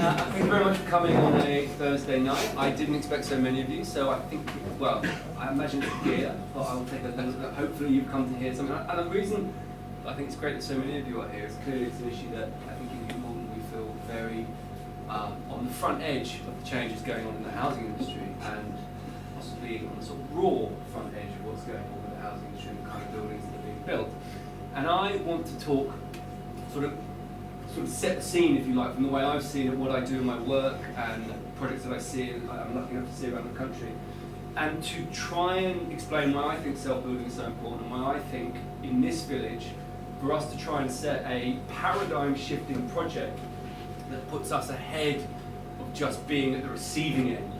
Thank you very much for coming on a Thursday night. I didn't expect so many of you, so I think, well, I imagine it's here, but I'll take a look. Hopefully you've come to hear something. And the reason I think it's great that so many of you are here is clearly it's an issue that I think in Hook Norton we feel very on the front edge of the changes going on in the housing industry, and possibly on the sort of raw front edge of what's going on with the housing industry and the kind of buildings that are being built. And I want to talk sort of set the scene, if you like, from the way I've seen it, what I do in my work, and projects that I see, and I'm lucky enough to see around the country, and to try and explain why I think self-building is so important, and why I think in this village, for us to try and set a paradigm-shifting project that puts us ahead of just being at the receiving end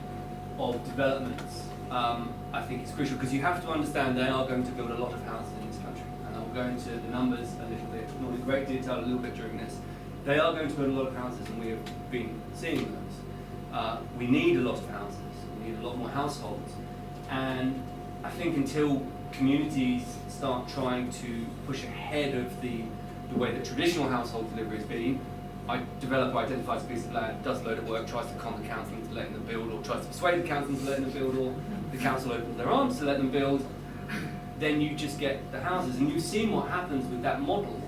of developments, I think it's crucial, because you have to understand they are going to build a lot of houses in this country, and I'll go into the numbers a little bit, not in great detail, a little bit during this. They are going to build a lot of houses, and we have been seeing those. We need a lot of houses. We need a lot more households. And I think until communities start trying to push ahead of the way that traditional household delivery has been, a developer identifies a piece of land, does a load of work, tries to con the council into letting them build, or tries to persuade the council into letting them build, or the council opens their arms to let them build, then you just get the houses. And you've seen what happens with that model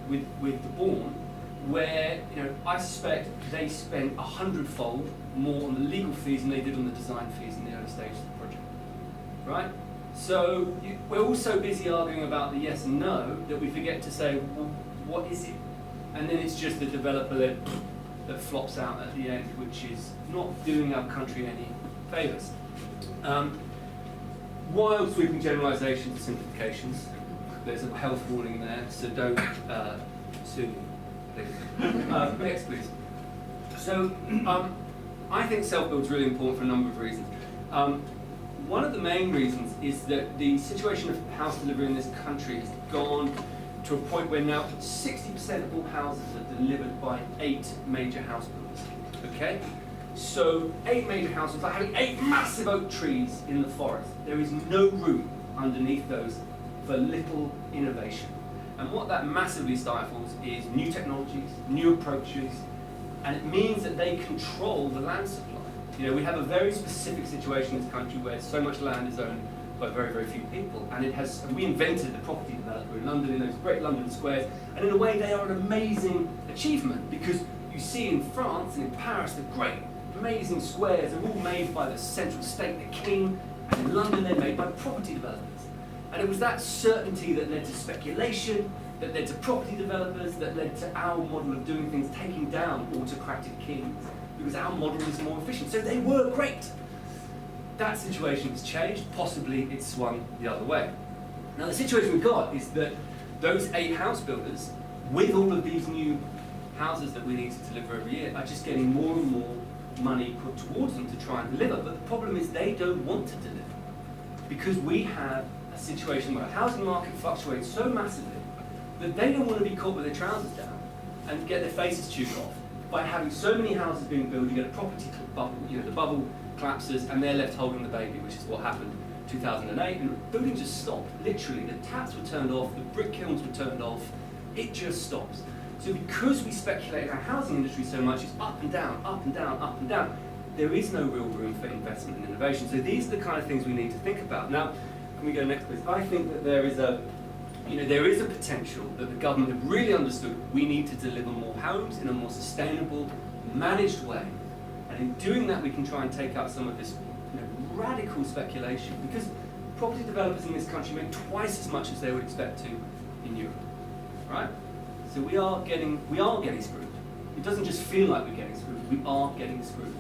with the Bourne, where, you know, I suspect they spent 100-fold more on the legal fees than they did on the design fees in the early stages of the project, right? So we're all so busy arguing about the yes and no that we forget to say, well, what is it? And then it's just the developer that flops out at the end, which is not doing our country any favours. Wild sweeping generalisations and simplifications. There's a health warning there, so don't sue me. Next, please. So, I think self-build is really important for a number of reasons. One of the main reasons is that the situation of house delivery in this country has gone to a point where now 60% of all houses are delivered by 8 major house builders. Okay? So, 8 major houses, like having 8 massive oak trees in the forest. There is no room underneath those for little innovation. And what that massively stifles is new technologies, new approaches, and it means that they control the land supply. You know, we have a very specific situation in this country where so much land is owned by very, very few people, and we invented the property developer in London, in those great London squares, and in a way they are an amazing achievement, because you see in France and in Paris the great, amazing squares are all made by the central state, the king, and in London they're made by property developers. And it was that certainty that led to speculation, that led to property developers, that led to our model of doing things, taking down autocratic kings, because our model is more efficient. So they were great. That situation has changed. Possibly it's swung the other way. Now the situation we've got is that those 8 house builders, with all of these new houses that we need to deliver every year, are just getting more and more money put towards them to try and deliver. But the problem is they don't want to deliver, because we have a situation where the housing market fluctuates so massively that they don't want to be caught with their trousers down and get their faces chewed off by having so many houses being built. You get a property bubble, you know, the bubble collapses and they're left holding the baby, which is what happened in 2008, and building just stopped. Literally, the taps were turned off, the brick kilns were turned off, it just stops. So because we speculate in our housing industry so much, it's up and down, up and down, up and down, there is no real room for investment and innovation. So these are the kind of things we need to think about. Now, can we go next, please? I think that there is a potential that the government have really understood we need to deliver more homes in a more sustainable, managed way. And in doing that, we can try and take out some of this, you know, radical speculation, because property developers in this country make twice as much as they would expect to in Europe, right? So we are getting screwed. It doesn't just feel like we're getting screwed, we are getting screwed.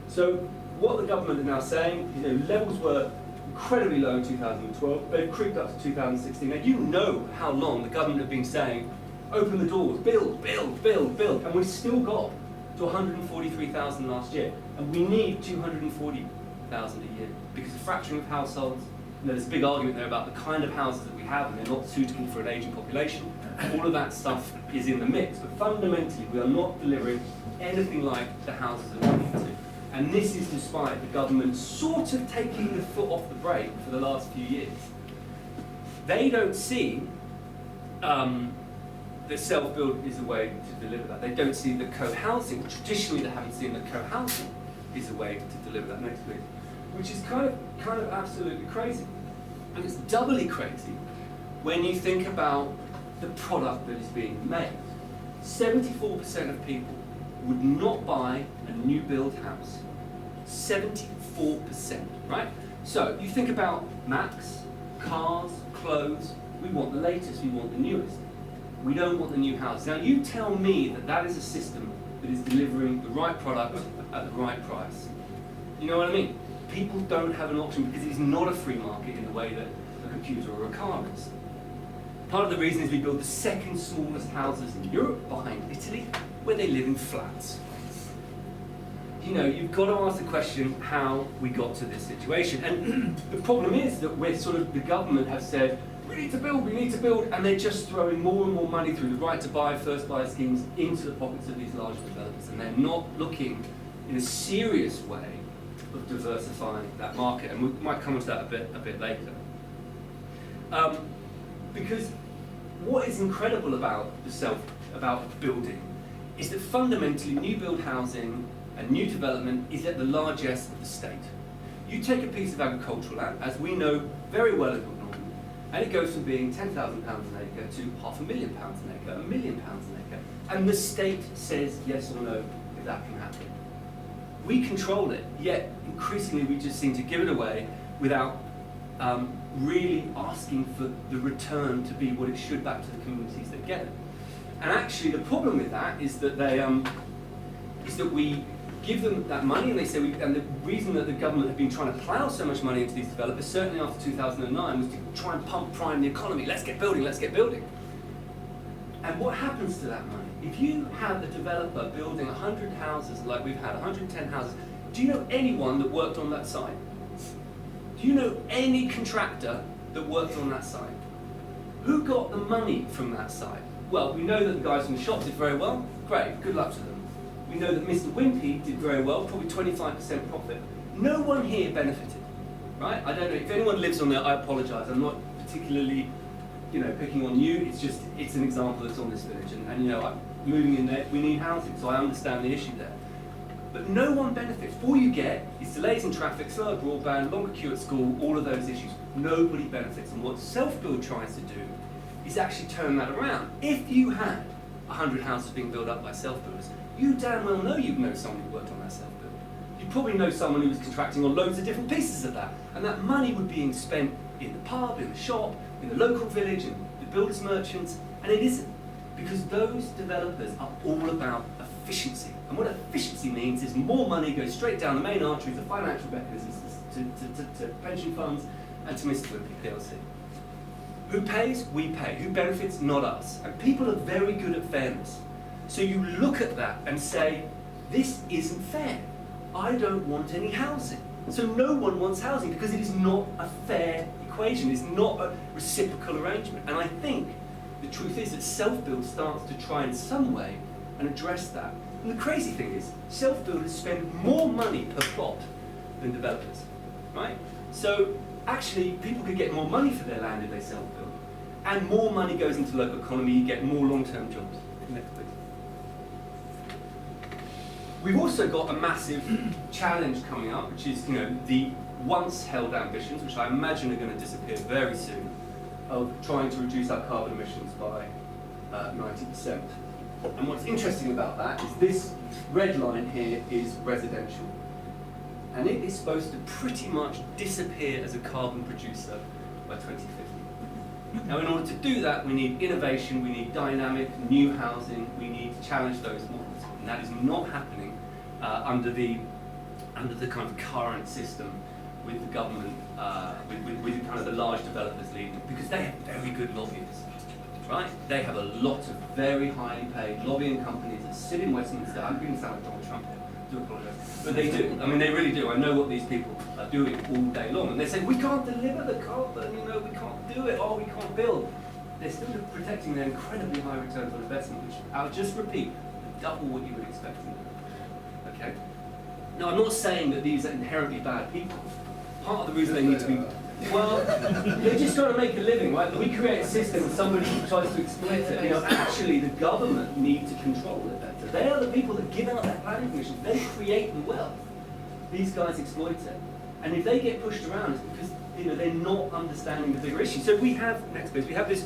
So what the government are now saying, you know, levels were incredibly low in 2012, they've creeped up to 2016. Now you know how long the government have been saying, open the doors, build, build, build, build, and we've still got to 143,000 last year, and we need 240,000 a year, because the fracturing of households, you know, there's a big argument there about the kind of houses that we have, and they're not suitable for an aging population. All of that stuff is in the mix, but fundamentally we are not delivering anything like the houses that we need to. And this is despite the government sort of taking the foot off the brake for the last few years. They don't see, you know, the kind of houses that we have, and they're not suitable for an aging population. All of that stuff is in the mix, but fundamentally we are not delivering anything like the houses that we need to. And this is despite the government sort of taking the foot off the brake for the last few years. They don't see, you know, the kind of houses that we have, and they're not suitable for an aging population. All of that stuff is in the mix, but fundamentally we are not delivering anything like the houses that we need to. And this is despite the government sort of taking the foot off the brake for the last few years. They don't see the self-build is a way to deliver that. They don't see the co-housing. Traditionally, they haven't seen that co-housing is a way to deliver that. Next, please. Which is kind of absolutely crazy. And it's doubly crazy when you think about the product that is being made. 74% of people would not buy a new build house. 74%, right? So you think about Macs, cars, clothes. We want the latest, we want the newest. We don't want the new house. Now you tell me that that is a system that is delivering the right product at the right price. You know what I mean? People don't have an option because it's not a free market in the way that a computer or a car is. Part of the reason is we build the second smallest houses in Europe, behind Italy, where they live in flats. You know, you've got to ask the question how we got to this situation. And the problem is that we're sort of, the government have said, we need to build, and they're just throwing more and more money through the right to buy, first buyer schemes into the pockets of these large developers. And they're not looking in a serious way of diversifying that market. And we might come to that a bit later. Because what is incredible about about building is that fundamentally new build housing and new development is at the largesse of the state. You take a piece of agricultural land, as we know very well at Hook Norton, and it goes from being £10,000 an acre to £500,000 an acre, £1 million an acre, and the state says yes or no if that can happen. We control it, yet increasingly we just seem to give it away without really asking for the return to be what it should back to the communities that get it. And actually the problem with that is that we give them that money, and they say, and the reason that the government have been trying to plough so much money into these developers, certainly after 2009, was to try and prime the economy. Let's get building, let's get building. And what happens to that money? If you have a developer building 100 houses like we've had, 110 houses, do you know anyone that worked on that site? Do you know any contractor that worked on that site? Who got the money from that site? Well, we know that the guys from the shop did very well. Great, good luck to them. We know that Mr. Wimpy did very well, probably 25% profit. No one here benefited, right? I don't know, if anyone lives on there, I apologise. I'm not particularly, picking on you. It's an example that's on this village. And moving in there, we need housing, so I understand the issue there. But no one benefits. All you get is delays in traffic, slower broadband, longer queue at school, all of those issues. Nobody benefits. And what self-build tries to do is actually turn that around. If you had 100 houses being built up by self-builders, you damn well know you'd know someone who worked on that self-build. You probably know someone who was contracting on loads of different pieces of that. And that money would be being spent in the pub, in the shop, in the local village, in the builders' merchants, and it isn't. Because those developers are all about efficiency. And what efficiency means is more money goes straight down the main arteries of financial mechanisms to pension funds and to Mr. Wimpy PLC. Who pays? We pay. Who benefits? Not us. And people are very good at fairness. So you look at that and say, this isn't fair. I don't want any housing. So no one wants housing because it is not a fair equation. It's not a reciprocal arrangement. And I think the truth is that self-build starts to try in some way and address that. And the crazy thing is, self-builders spend more money per plot than developers, right? So actually, people could get more money for their land if they self-build. And more money goes into the local economy, you get more long-term jobs. Next, please. We've also got a massive challenge coming up, which is, the once held ambitions, which I imagine are going to disappear very soon, of trying to reduce our carbon emissions by 90%. And what's interesting about that is this red line here is residential. And it is supposed to pretty much disappear as a carbon producer by 2050. Now, in order to do that, we need innovation, we need dynamic, new housing, we need to challenge those models. And that is not happening under the kind of current system with the government, with kind of the large developers leading, because they have very good lobbyists, right? They have a lot of very highly paid lobbying companies that sit in Westminster. I'm going to sound like Donald Trump here. I do apologise. But they do. I mean, they really do. I know what these people are doing all day long. And they say, we can't deliver the carbon, we can't do it, we can't build. They're still protecting their incredibly high returns on investment, which I'll just repeat, double what you would expect from them. Okay? Now, I'm not saying that these are inherently bad people. Part of the reason they need to be Well, they're just trying to make a living, right? We create a system and somebody tries to exploit it. You know, actually, the government need to control it better. They are the people that give out that planning permission. They create the wealth. These guys exploit it. And if they get pushed around, it's because, you know, they're not understanding the bigger issue. So we have, next page, we have this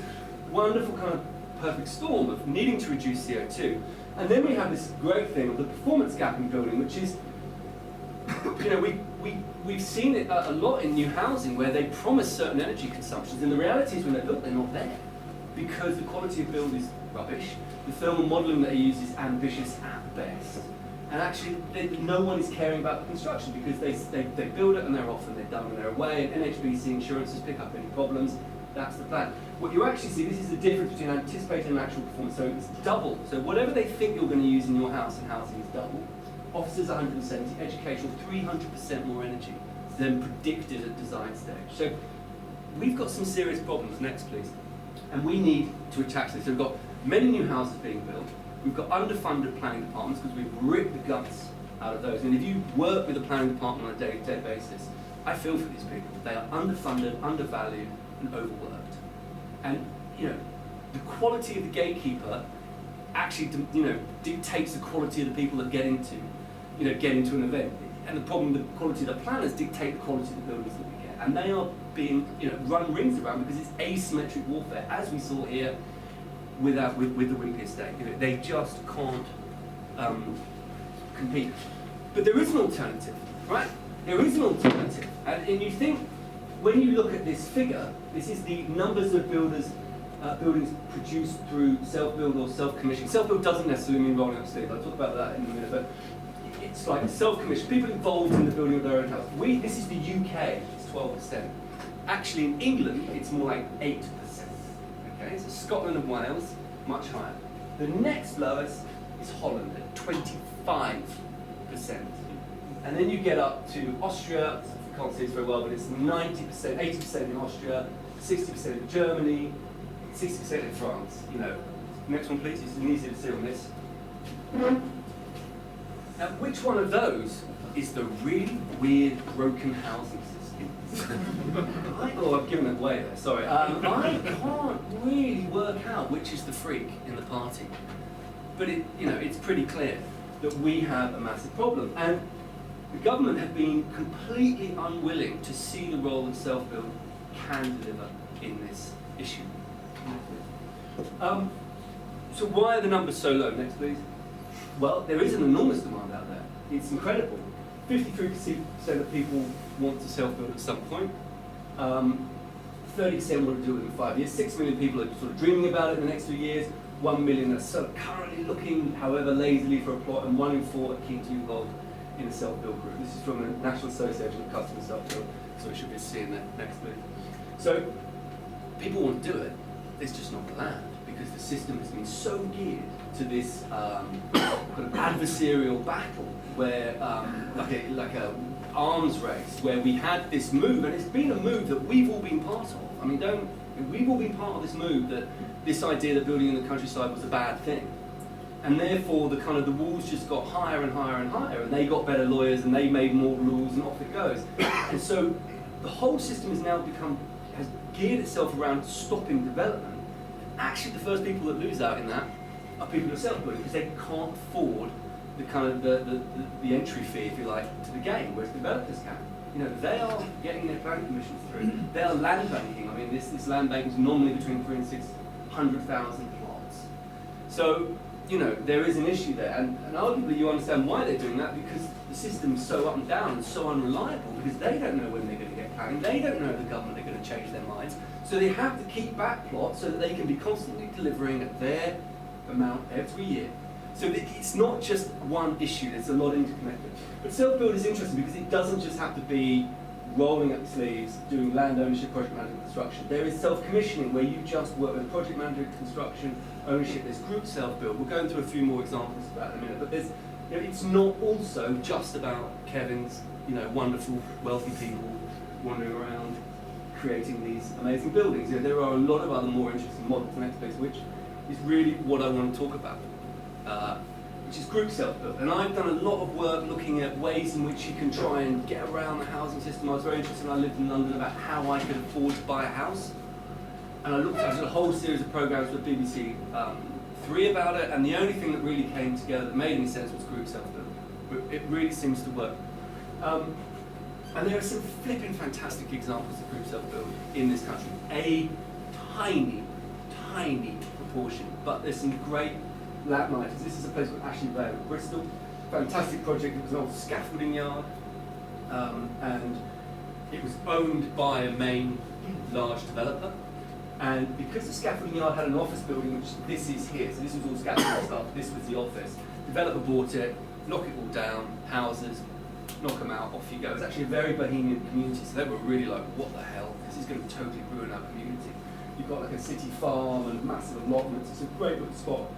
wonderful kind of perfect storm of needing to reduce CO2. And then we have this great thing of the performance gap in building, which is, you know, we've seen it a lot in new housing where they promise certain energy consumptions, and the reality is when they're built, they're not there because the quality of build is rubbish. The thermal modelling that they use is ambitious at best, and actually no one is caring about the construction because they build it and they're off and they're done and they're away, and NHBC insurances pick up any problems. That's the plan. What you actually see, this is the difference between anticipated and actual performance. So it's double. So whatever they think you're going to use in your house and housing is double. Offices 170, educational 300% more energy than predicted at design stage. So we've got some serious problems. Next, please. And we need to attack this. So we've got many new houses being built. We've got underfunded planning departments because we've ripped the guts out of those. And if you work with a planning department on a day-to-day basis, I feel for these people. They are underfunded, undervalued, and overworked. And you know, the quality of the gatekeeper actually, you know, dictates the quality of the people that get into an event. And the problem, the quality of the planners dictate the quality of the buildings that we get. And they are being, you know, run rings around because it's asymmetric warfare, as we saw here with the Wimpy estate. You know, they just can't compete. But there is an alternative, right? There is an alternative. And you think, when you look at this figure, this is the numbers of buildings produced through self-build or self-commission. Self-build doesn't necessarily mean rolling up sleeves. I'll talk about that in a minute, but it's like self-commission, people involved in the building of their own house. This is the UK, it's 12%. Actually, in England, it's more like 8%. Okay, so Scotland and Wales, much higher. The next lowest is Holland at 25%. And then you get up to Austria. Can't see this very well, but it's 90%, 80% in Austria, 60% in Germany, 60% in France. You know, next one, please. It's easy to see on this. Now, which one of those is the really weird, broken housing system? I've given it away there. Sorry. I can't really work out which is the freak in the party, but it's pretty clear that we have a massive problem. And the government have been completely unwilling to see the role that self-build can deliver in this issue. So why are the numbers so low? Next, please. Well, there is an enormous demand out there. It's incredible. 53% of people want to self-build at some point. 30% want to do it in 5 years. 6 million people are sort of dreaming about it in the next 2 years. 1 million are sort of currently looking, however lazily, for a plot, and 1 in 4 are keen to involve in a self-build group. This is from the National Association of Custom Self-Build, so we should be seeing that next bit. So people want to do it, it's just not the land, because the system has been so geared to this kind of adversarial battle, where like a arms race, where we had this move, and it's been a move that we've all been part of. I mean, we've all been part of this move, that this idea that building in the countryside was a bad thing. And therefore, the walls just got higher and higher and higher, and they got better lawyers, and they made more rules, and off it goes. And so, the whole system has geared itself around stopping development. Actually, the first people that lose out in that are people who are self-building, because they can't afford the entry fee, if you like, to the game, whereas developers can. You know, they are getting their planning permissions through. They are land banking. I mean, this land bank is normally between 300,000 and 600,000 plots. So, you know, there is an issue there, and arguably you understand why they're doing that, because the system is so up and down and so unreliable, because they don't know when they're going to get planning, they don't know if the government are going to change their minds, so they have to keep back plots so that they can be constantly delivering at their amount every year. So it's not just one issue, there's a lot interconnected. But self-build is interesting because it doesn't just have to be rolling up sleeves, doing land ownership, project management, construction. There is self-commissioning, where you just work with project management, construction, ownership. There's group self-build. We'll go into a few more examples of that in a minute. But there's, you know, it's not also just about Kevin's, you know, wonderful, wealthy people wandering around creating these amazing buildings. You know, there are a lot of other more interesting models. The next place, which is really what I want to talk about. which is group self-built. And I've done a lot of work looking at ways in which you can try and get around the housing system. I was very interested when I lived in London about how I could afford to buy a house. And I did a whole series of programs with BBC Three about it, and the only thing that really came together that made any sense was group self-built. It really seems to work. And there are some flipping fantastic examples of group self-build in this country. A tiny, tiny proportion, but there's some great landmarks. This is a place called Ashley Vale in Bristol. Fantastic project. It was an old scaffolding yard, and it was owned by a main large developer. And because the scaffolding yard had an office building, which this is here, so this was all scaffolding stuff, this was the office. The developer bought it, knock it all down, houses, knock them out, off you go. It's actually a very bohemian community, so they were really like, what the hell? This is going to totally ruin our community. You've got like a city farm and massive allotments. It's a great little spot.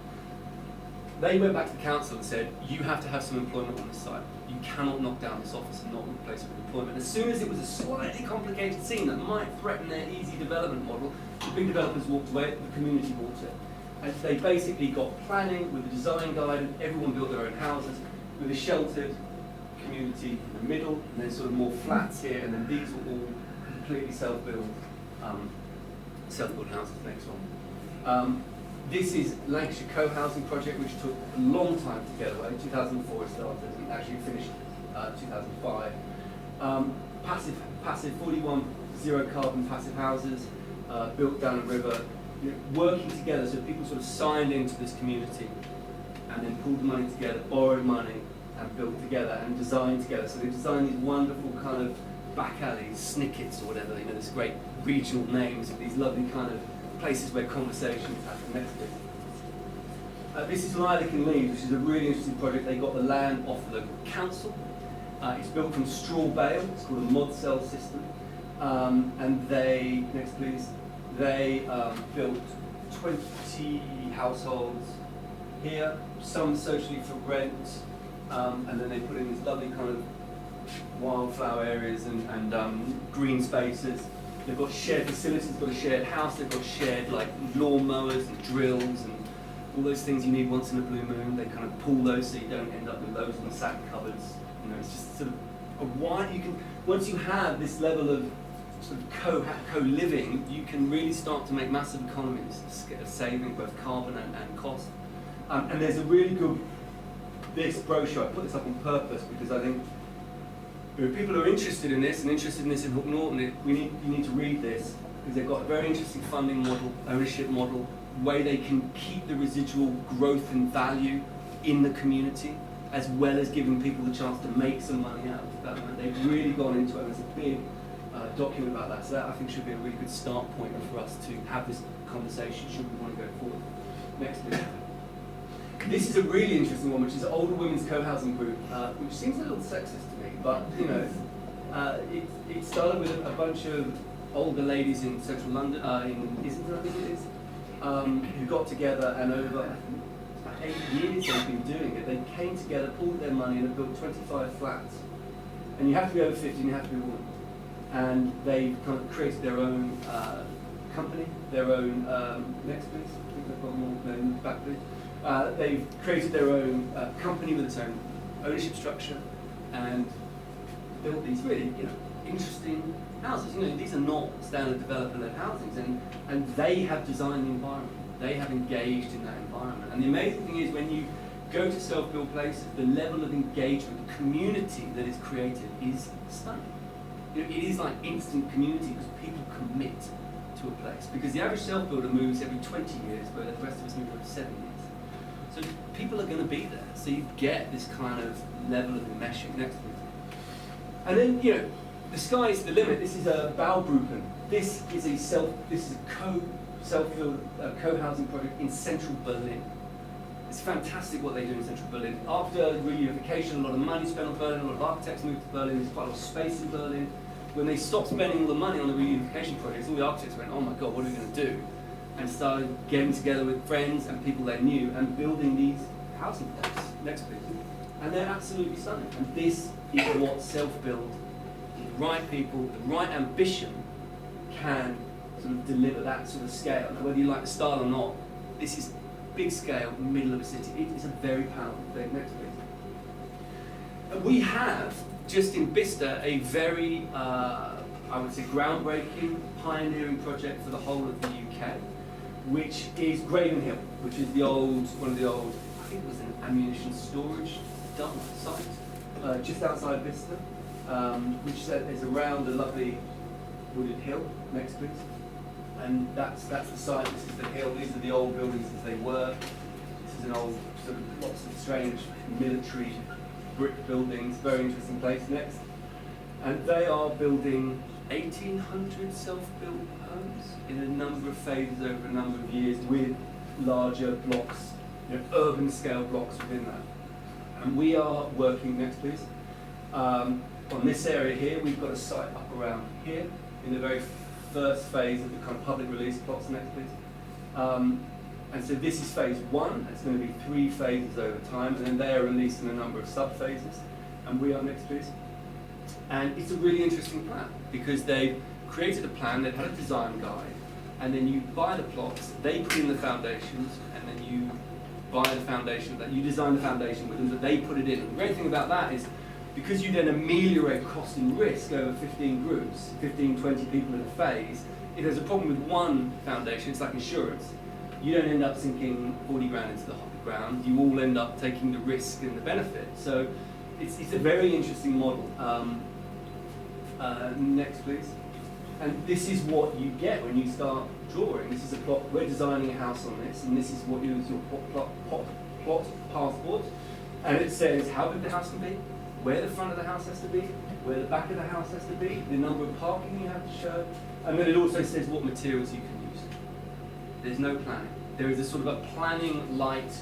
They went back to the council and said, you have to have some employment on this site. You cannot knock down this office and not replace it with employment. As soon as it was a slightly complicated scene that might threaten their easy development model, the big developers walked away, the community bought it. And they basically got planning with a design guide, and everyone built their own houses with a sheltered community in the middle, and then sort of more flats here, and then these were all completely self-built houses. Next one. This is Lancashire Co-housing project, which took a long time to get away. 2004 it started, and actually finished 2005. Passive 41 zero carbon passive houses built down a river, working together. So people sort of signed into this community, and then pulled money together, borrowed money, and built together and designed together. So they designed these wonderful kind of back alleys, snickets or whatever. This great regional names of these lovely kind of places where conversations happen. Next bit. This is Lilac and Leaves, which is a really interesting project. They got the land off the local council. It's built from straw bale. It's called a mod cell system. And they, next please, they built 20 households here, some socially for rent, and then they put in these lovely kind of wildflower areas and green spaces. They've got shared facilities, they've got a shared house, they've got shared like lawn mowers and drills and all those things you need once in a blue moon. They kind of pull those so you don't end up with loads on the satin cupboards. It's just sort of a wide, you can, once you have this level of sort of co-living, you can really start to make massive economies of saving both carbon and cost. And there's a really good, this brochure, I put this up on purpose because I think if people are interested in this and interested in this in Hook Norton, you need to read this because they've got a very interesting funding model, ownership model, way they can keep the residual growth and value in the community, as well as giving people the chance to make some money out of development. They've really gone into it. There's a big document about that, so that I think should be a really good start point for us to have this conversation should we want to go forward. Next please. This is a really interesting one, which is Older Women's Co-housing Group, which seems a little sexist to me, but it started with a bunch of older ladies in central London, in Islington I think it is, who got together, and over about 8 years they've been doing it. They came together, pooled their money, and have built 25 flats. And you have to be over 50 and you have to be a woman. And they kind of created their own company, their own, next please, I think they've got more in the back please. They've created their own company with its own ownership structure and built these really, interesting houses. These are not standard developer-led housings, and they have designed the environment. They have engaged in that environment. And the amazing thing is when you go to self-built places, the level of engagement, the community that is created is stunning. It is like instant community because people commit to a place. Because the average self-builder moves every 20 years, where the rest of us move every 7 years. So people are going to be there. So you get this kind of level of enmeshing. Next please. And then, the sky's the limit. This is a Baubrucken. This is a self-built co-housing project in central Berlin. It's fantastic what they do in central Berlin. After reunification, a lot of money spent on Berlin, a lot of architects moved to Berlin, there's quite a lot of space in Berlin. When they stopped spending all the money on the reunification projects, all the architects went, oh my God, what are we going to do? And started getting together with friends and people they knew and building these housing blocks. Next please. And they're absolutely stunning. And this is what self-build, the right people, the right ambition can sort of deliver that sort of scale. Now, whether you like the style or not, this is big scale, middle of a city. It is a very powerful thing. Next, please. And we have, just in Bicester, a very, I would say, groundbreaking, pioneering project for the whole of the UK, which is Graven Hill, which is one of the old, I think it was an ammunition storage dump site, just outside Bicester, which is around a lovely wooded hill. Next, please. And that's the site. This is the hill. These are the old buildings as they were. This is an old, sort of lots of strange military brick buildings. Very interesting place. Next, and they are building 1,800 self-built homes in a number of phases over a number of years, with larger blocks, urban scale blocks within that. And we are working. Next, please. On this area here, we've got a site up around here in the very first phase of the kind of public release plots. Next, please. And so this is phase one. It's going to be 3 phases over time, and then they are released in a number of sub-phases. And we are. Next, please. And it's a really interesting plan, because they've created a plan, they've had a design guide, and then you buy the plots, they put in the foundations, and then you buy the foundation, that you design the foundation with them, but they put it in. And the great thing about that is, because you then ameliorate cost and risk over 15 groups, 15, 20 people in a phase, if there's a problem with one foundation, it's like insurance. You don't end up sinking 40 grand into the ground, you all end up taking the risk and the benefit. So it's a very interesting model. Next, please. And this is what you get when you start drawing. This is a plot. We're designing a house on this, and this is what you use your plot passport. And it says how big the house can be, where the front of the house has to be, where the back of the house has to be, the number of parking you have to show, and then it also says what materials you can use. There's no planning. There is a sort of a planning light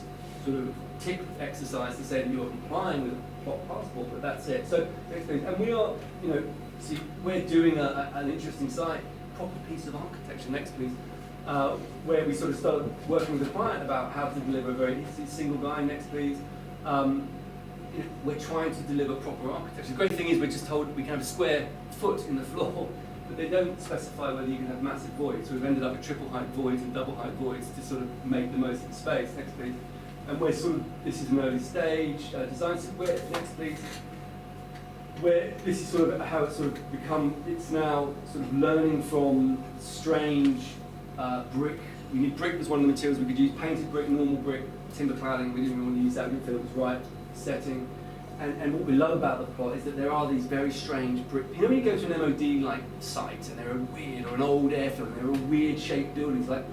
sort of tick exercise to say that you're complying with a plot passport, but that's it. So, and we are, see, we're doing an interesting site, proper piece of architecture. Next, please. Where we sort of started working with the client about how to deliver a very single guy. Next, please. We're trying to deliver proper architecture. The great thing is we're just told we can have a square foot in the floor, but they don't specify whether you can have massive voids. So we've ended up with triple height voids and double height voids to sort of make the most of the space. Next, please. And we're sort of, this is an early stage design. So next, please. Where this is sort of how it's sort of become, it's now sort of learning from strange brick. Brick was one of the materials we could use, painted brick, normal brick, timber cladding. We didn't really want to use that, we felt it was right setting. And what we love about the plot is that there are these very strange brick. When you go to an MOD like site and they're a weird, or an old airfield, and there are weird shaped buildings, like,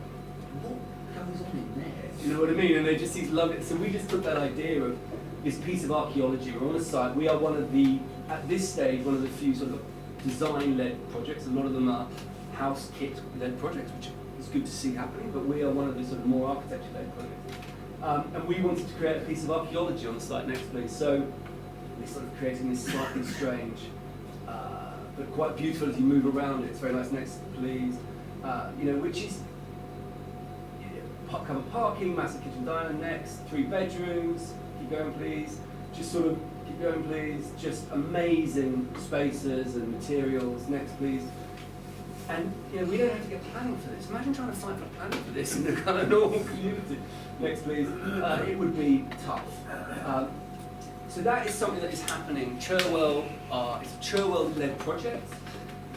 what goes on in there? You know what I mean? And they just these lovely. So we just took that idea of this piece of archaeology. We're on a site. We are one of the, at this stage, one of the few sort of design-led projects. A lot of them are house kit-led projects, which is good to see happening. But we are one of the sort of more architecture-led projects. And we wanted to create a piece of archaeology on the site. Next, please. So we're sort of creating this slightly strange, but quite beautiful as you move around it. It's very nice. Next, please. Which is covered parking, massive kitchen diner. Next, 3 bedrooms. Keep going, please. Just sort of keep going, please. Just amazing spaces and materials. Next, please. And we don't have to get planning for this. Imagine trying to fight for planning for this in the kind of normal community. Next, please. It would be tough. So that is something that is happening. Cherwell, it's a Cherwell-led project.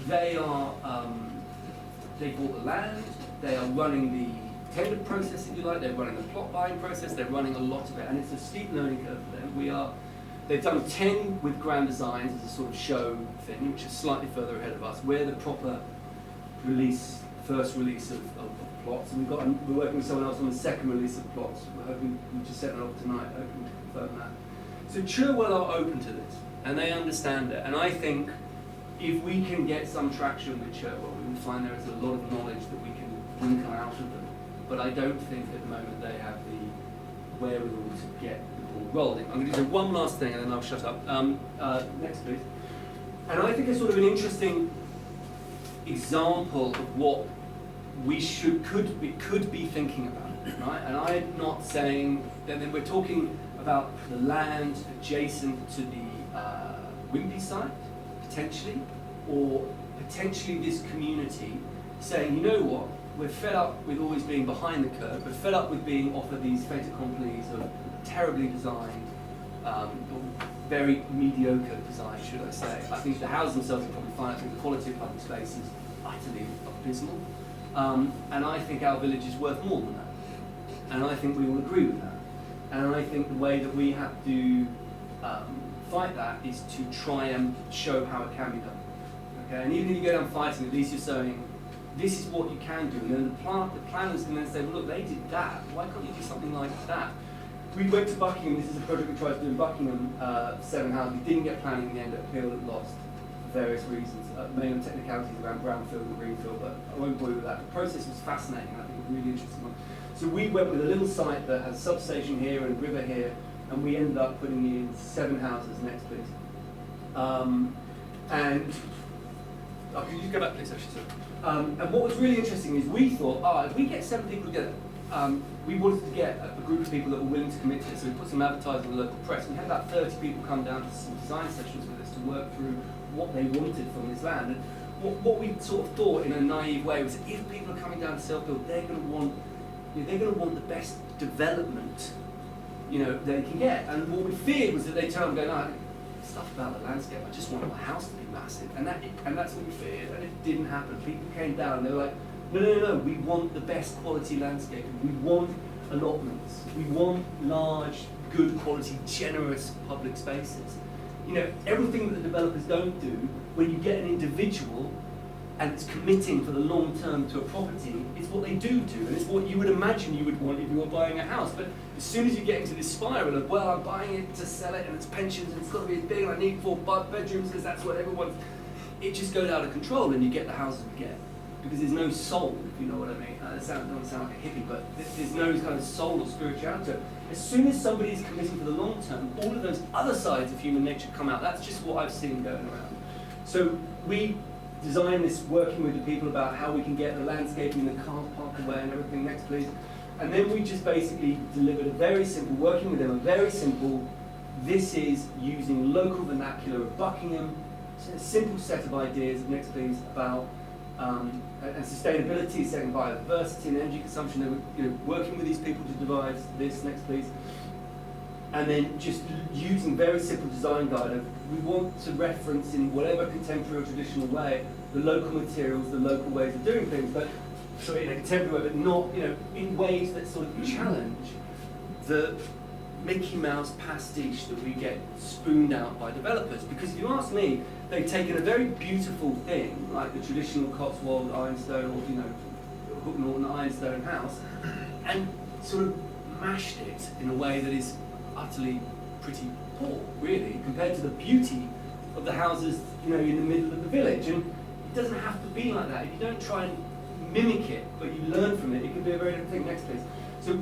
They are, they bought the land. They are running the tender process, if you like. They're running the plot buying process. They're running a lot of it, and it's a steep learning curve for them. They've done 10 with Grand Designs as a sort of show thing, which is slightly further ahead of us. We're the proper first release of plots, and we're working with someone else on the second release of plots. We're hoping we just set it up tonight, hoping to confirm that. So Cherwell are open to this, and they understand it. And I think if we can get some traction with Cherwell, we will find there is a lot of knowledge that we can wrinkle out of them. But I don't think at the moment they have the wherewithal to get the ball rolling. I'm going to do one last thing, and then I'll shut up. Next, please. And I think it's sort of an interesting example of what we could be thinking about, right? And I'm not saying that we're talking about the land adjacent to the Wimpy site, potentially, or potentially this community saying, you know what, we're fed up with always being behind the curve. We're fed up with being offered these fait accomplis of terribly designed, very mediocre design, should I say. I think the houses themselves are probably fine. I think the quality of public space is utterly abysmal. And I think our village is worth more than that. And I think we all agree with that. And I think the way that we have to fight that is to try and show how it can be done. Okay? And even if you go down fighting, at least you're saying, this is what you can do. And then the planners can then say, well, look, they did that. Why can't you do something like that? We went to Buckingham. This is a project we tried to do in Buckingham, 7 houses. We didn't get planning in the end, appealed and lost for various reasons, mainly on technicalities around brownfield and greenfield, but I won't bore you with that. The process was fascinating, I think a really interesting one. So we went with a little site that has a substation here and a river here, and we ended up putting in 7 houses. Next, please. And could you go back, please, actually, sir? And what was really interesting is we thought, if we get 7 people together, we wanted to get a group of people that were willing to commit to it, so we put some advertising in the local press. We had about 30 people come down to some design sessions with us to work through what they wanted from this land. And what we sort of thought in a naive way was that if people are coming down to self-build, they're going to want the best development, they can get. And what we feared was that they turn around and go, no, stuff about the landscape, I just want my house to be massive. And that's what we feared, and it didn't happen. People came down and they were like, no, we want the best quality landscape. We want allotments. We want large, good quality, generous public spaces. Everything that the developers don't do, when you get an individual and it's committing for the long term to a property, it's what they do, and it's what you would imagine you would want if you were buying a house. But as soon as you get into this spiral of, well, I'm buying it to sell it and it's pensions and it's got to be as big and I need 4 bedrooms because that's what everyone, it just goes out of control and you get the houses we get. Because there's no soul, if you know what I mean. It doesn't sound like a hippie, but there's no kind of soul or spirituality. As soon as somebody is committing for the long term, all of those other sides of human nature come out. That's just what I've seen going around. So we designed this working with the people about how we can get the landscaping, the car park away and everything. Next, please. And then we just basically delivered a very simple, working with them, a very simple, this is using local vernacular of Buckingham, a simple set of ideas, next please, about and sustainability, setting biodiversity and energy consumption. They were working with these people to devise this, next please. And then just using very simple design guide of, we want to reference in whatever contemporary or traditional way, the local materials, the local ways of doing things, but sorry, in a contemporary way, but not, in ways that sort of challenge the Mickey Mouse pastiche that we get spooned out by developers. Because if you ask me, they've taken a very beautiful thing, like the traditional Cotswold ironstone or, Hook Norton ironstone house, and sort of mashed it in a way that is utterly pretty poor, really, compared to the beauty of the houses, in the middle of the village. And it doesn't have to be like that. If you don't try and mimic it, but you learn from it, it can be a very different thing. Next, please. So,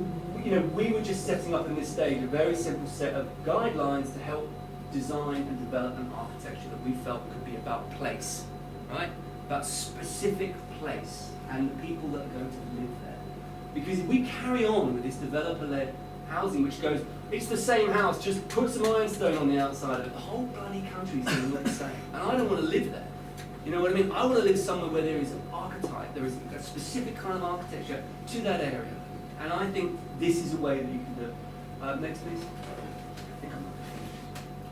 we were just setting up in this stage a very simple set of guidelines to help design and develop an architecture that we felt could be about place, right? About specific place and the people that are going to live there. Because if we carry on with this developer-led housing, which goes, it's the same house, just put some ironstone on the outside of it, the whole bloody country is going to look the same. And I don't want to live there. You know what I mean? I want to live somewhere where there is an archetype, there is a specific kind of architecture to that area. And I think this is a way that you can do it. Next, please.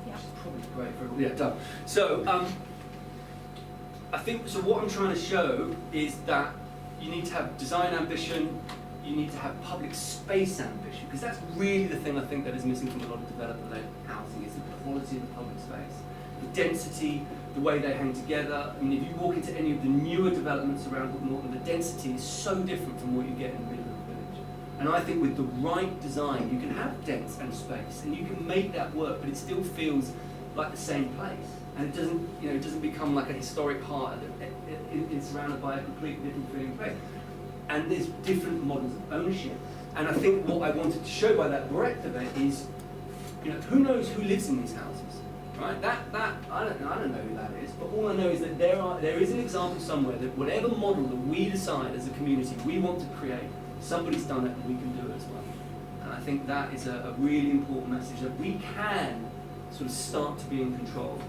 Which is probably great for everybody. Yeah, done. So, I think, so what I'm trying to show is that you need to have design ambition, you need to have public space ambition, because that's really the thing I think that is missing from a lot of developer-led housing, is the quality of the public space. The density, the way they hang together. I mean, if you walk into any of the newer developments around Hook Norton, the density is so different from what you get in the middle of the village. And I think with the right design, you can have dense and space, and you can make that work, but it still feels like the same place. And it doesn't, it doesn't become like a historic heart. It's surrounded by a completely different feeling place. And there's different models of ownership. And I think what I wanted to show by that breadth of it is, who knows who lives in these houses, right? That I don't know who that is, but all I know is that there is an example somewhere that whatever model that we decide as a community we want to create, somebody's done it and we can do it as well. And I think that is a really important message, that we can sort of start to be in control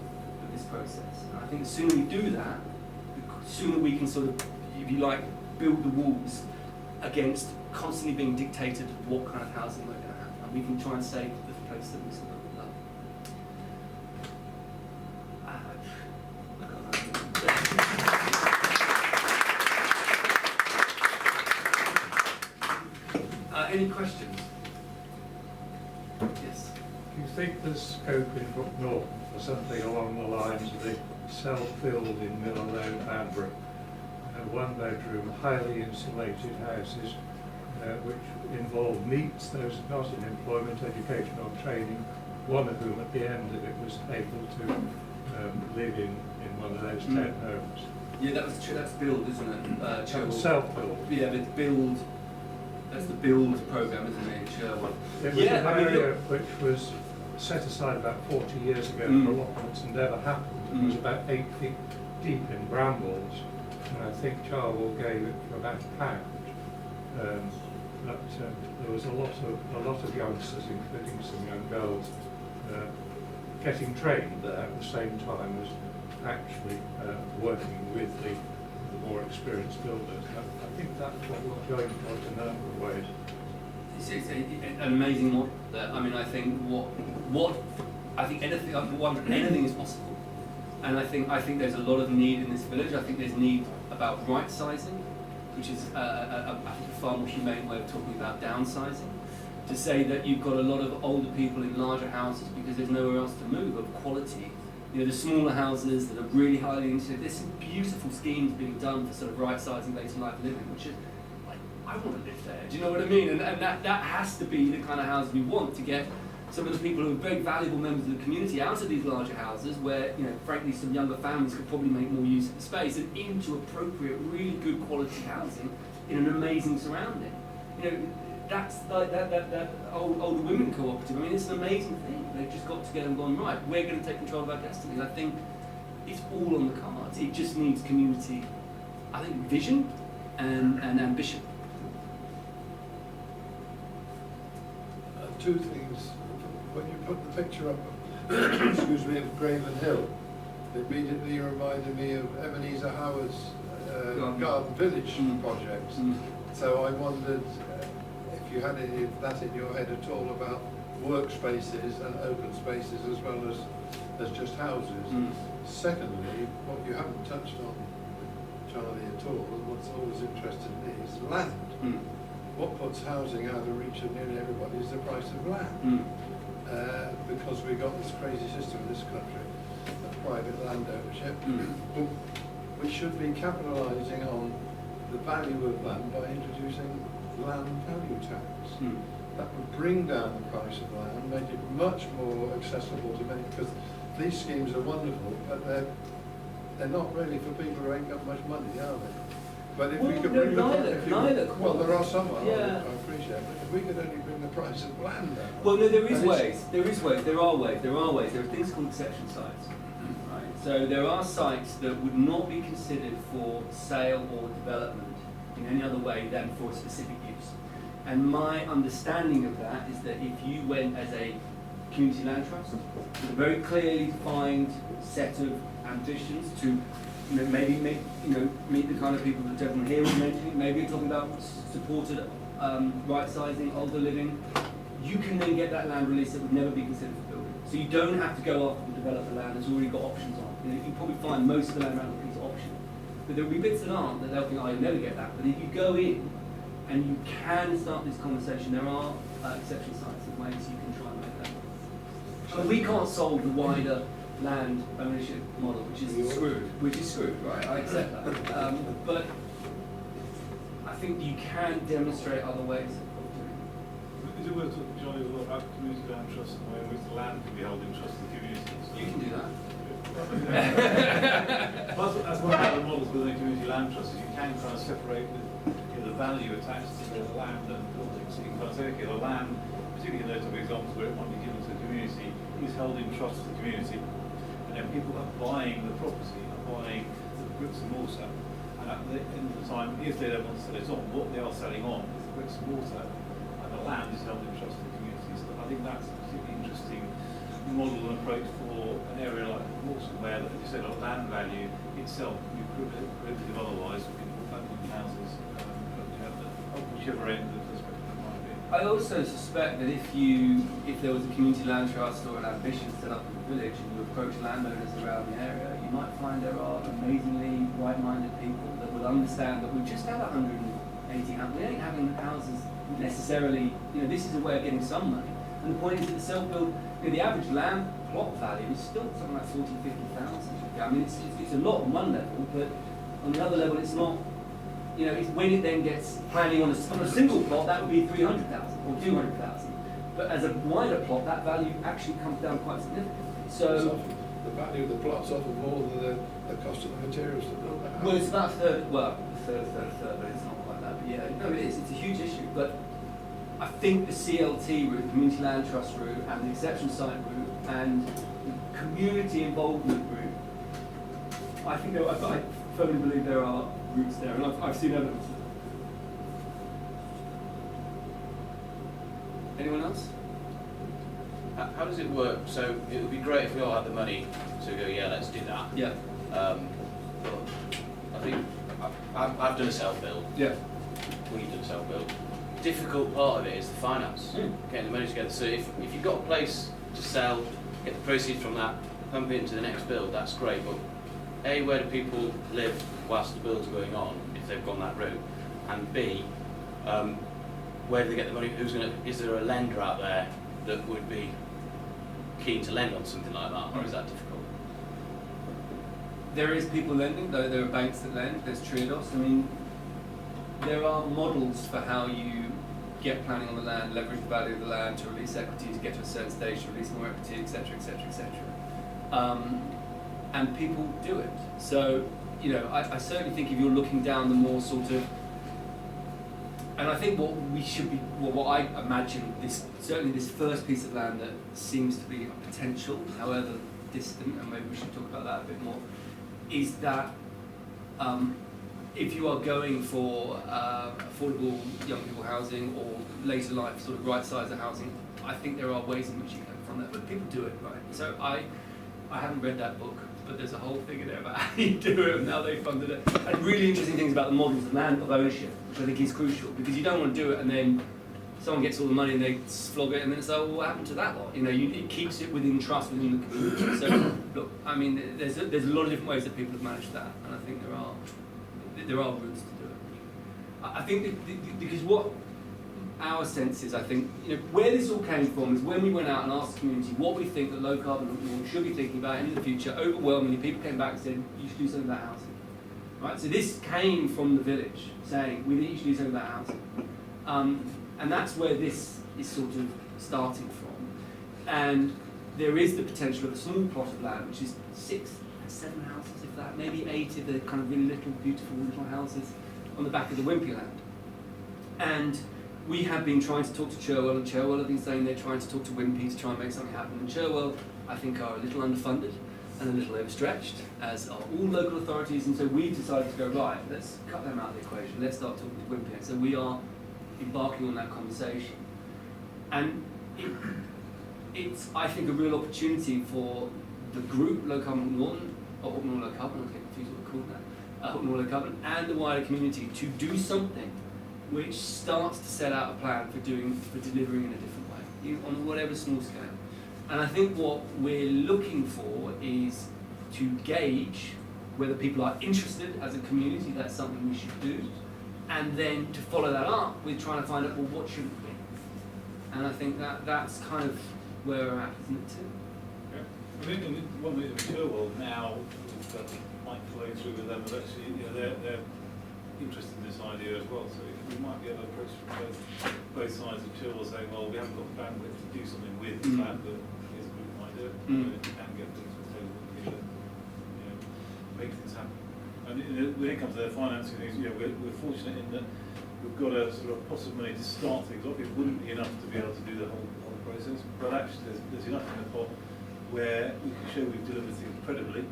of this process. And I think the sooner we do that, the sooner we can sort of, if you like, build the walls against constantly being dictated what kind of housing we're going to have, and we can try and save the place that we love. Any questions? Yes. Do you think there's scope in Hook Norton for something along the lines of the self-build in Miller Lane, Banbury? One-bedroom, highly insulated houses which involve needs those not in employment, education or training, one of whom at the end of it was able to live in one of those 10 homes. Yeah, that was true. That's build, isn't it? Self-build. Yeah, but build. That's the build program, isn't it? Sherwood. It was an area which was set aside about 40 years ago for allotments and never happened. It was about 8 feet deep in brambles, and I think Charwell gave it for about £1. But there was a lot of youngsters, including some young girls, getting trained there at the same time as actually working with the more experienced builders. I think that's what we're going for in a number of ways. It's an amazing model. I mean, I think anything is possible, and I think there's a lot of need in this village. I think there's need about right sizing, which is I think a far more humane way of talking about downsizing. To say that you've got a lot of older people in larger houses because there's nowhere else to move of quality. You know, the smaller houses that are really highly insulated. There's some beautiful schemes being done for sort of right-sizing later life living, which is like, I want to live there. Do you know what I mean? And that has to be the kind of house we want to get some of the people who are very valuable members of the community out of these larger houses, where, you know, frankly, some younger families could probably make more use of the space, and into appropriate, really good quality housing in an amazing surrounding. You know, that's like that older women cooperative. I mean, it's an amazing thing. They've just got together and gone, right, we're going to take control of our destiny. And I think it's all on the cards. It just needs community, I think, vision and ambition. Two things. When you put the picture up, excuse me, of Graven Hill, it immediately reminded me of Ebenezer Howard's Garden Village project. So I wondered if you had any of that in your head at all about workspaces and open spaces as well as just houses. Secondly, what you haven't touched on, Charlie, at all, and what's always interested me is land. What puts housing out of reach of nearly everybody is the price of land. Because we've got this crazy system in this country of private land ownership. We should be capitalising on the value of land by introducing land value tax. That would bring down the price of land, make it much more accessible to many, because these schemes are wonderful, but they're not really for people who ain't got much money, are they? But if we could bring well, there are some, I appreciate, but if we could only bring the price of land down. Well, no, there are ways. There are things called exception sites. Right? So there are sites that would not be considered for sale or development in any other way than for a specific use. And my understanding of that is that if you went as a community land trust with a very clearly defined set of ambitions to, maybe meet the kind of people that everyone here was mentioning, maybe you're talking about supported right-sizing, older living, you can then get that land release that would never be considered for building. So you don't have to go after the developer land that's already got options on. You can probably find most of the land around the piece optional. But there will be bits that aren't, that they'll think, oh, you'll never get that. But if you go in and you can start this conversation, there are exception sites and ways you can try and make that work. And we can't solve the wider land ownership model, which is screwed, right? I accept that. But I think you can demonstrate other ways of doing it. Is it worth talking, Johnny, about community land trusts and the way in which the land can be held in trust in the community? You can do that. That's one of the models within a community land trust, is you can kind of separate the value attached to the land and buildings. So you can kind of say, okay, the land, particularly in those type of examples where it might be given to the community, is held in trust to the community. And then people are buying the property, are buying the bricks and mortar. And at the end of the time, if they don't want to sell it on, what they are selling on is the bricks and mortar, and the land is held in trust to the community. So I think that's a particularly interesting model and approach for an area like Norton, where, as you said, land value itself can be prohibitive otherwise, for people who houses models, whichever end of the spectrum it might be. I also suspect that if there was a community land trust or an ambition set up in the village and you approach landowners around the area, you might find there are amazingly right-minded people that will understand that we just had 180 houses. We ain't having houses necessarily, this is a way of getting some money. And the point is that the self-build, the average land plot value is still something like 40, 50,000. I mean, it's a lot on one level, but on the other level, it's not. It's when it then gets planning on a single plot, that would be 300,000 or 200,000. But as a wider plot, that value actually comes down quite significantly. So the value of the plot's often more than the cost of the materials to build the house. well, it's about a third, but it's not quite that. But yeah, no, it is. It's a huge issue. But I think the CLT route, the community land trust route, and the exception site route, and the community involvement route, I firmly believe there are routes there, and I've seen evidence of it. Anyone else? How does it work? So it would be great if we all had the money to go, yeah, let's do that. Yeah. But I think I've done a self-build. Yeah. We've done a self-build. Difficult part of it is the finance, getting the money together. So if you've got a place to sell, get the proceeds from that, pump it into the next build, that's great. But A, where do people live whilst the builds are going on, if they've gone that route? And B, where do they get the money? Is there a lender out there that would be keen to lend on something like that, or is that difficult? There is people lending, though there are banks that lend, there's Triodos. I mean, there are models for how you get planning on the land, leverage the value of the land to release equity, to get to a certain stage, to release more equity, etc., etc., etc. And people do it. So, I certainly think if you're looking down the more sort of, and I think what I imagine, certainly this first piece of land that seems to be a potential, however distant, and maybe we should talk about that a bit more, is that if you are going for affordable young people housing or later life sort of right size of housing, I think there are ways in which you can fund that, but people do it, right? So I haven't read that book, but there's a whole thing in there about how you do it and how they funded it. And really interesting things about the models of land of ownership, which I think is crucial, because you don't want to do it and then someone gets all the money and they flog it and then it's like, well, what happened to that lot? it keeps it within trust within the community. So look, I mean, there's a lot of different ways that people have managed that, and I think there are routes to do it. I think because what our sense is, I think, where this all came from is when we went out and asked the community what we think that low carbon Hook Norton should be thinking about in the future. Overwhelmingly, people came back and said, you should do something about housing. Right? So this came from the village saying, we think you should do something about housing. And that's where this is sort of starting from. And there is the potential of a small plot of land, which is 6, 7 houses, if that, maybe 8 if they're kind of really little, beautiful little houses on the back of the Wimpy land. And we have been trying to talk to Cherwell, and Cherwell have been saying they're trying to talk to Wimpy to try and make something happen. And Cherwell, I think, are a little underfunded and a little overstretched, as are all local authorities. And so we've decided to go, right, let's cut them out of the equation. Let's start talking to Wimpy. And so we are embarking on that conversation. And it's, I think, a real opportunity for the group, Low Carbon Hook Norton, or Hook Norton Low Carbon, I get confused what we're calling that, Hook Norton Low Carbon, and the wider community to do something which starts to set out a plan for delivering in a different way, on whatever small scale. And I think what we're looking for is to gauge whether people are interested as a community, that's something we should do, and then to follow that up with trying to find out, well, what should it be? And I think that's kind of where we're at, isn't it, Tim? Yeah. I think one thing with Cherwell now, that might flow through with them, is actually, they're interested in this idea as well. So we might be able to approach from both sides of Cherwell saying, well, we haven't got the bandwidth to do something with that, but here's a group idea. You can get things to the table, make things happen. And when it comes to their financing things, we're fortunate in that we've got a sort of pot of money to start things off. It wouldn't be enough to be able to do the whole process, but actually there's enough in the pot where we can show we've delivered things credibly,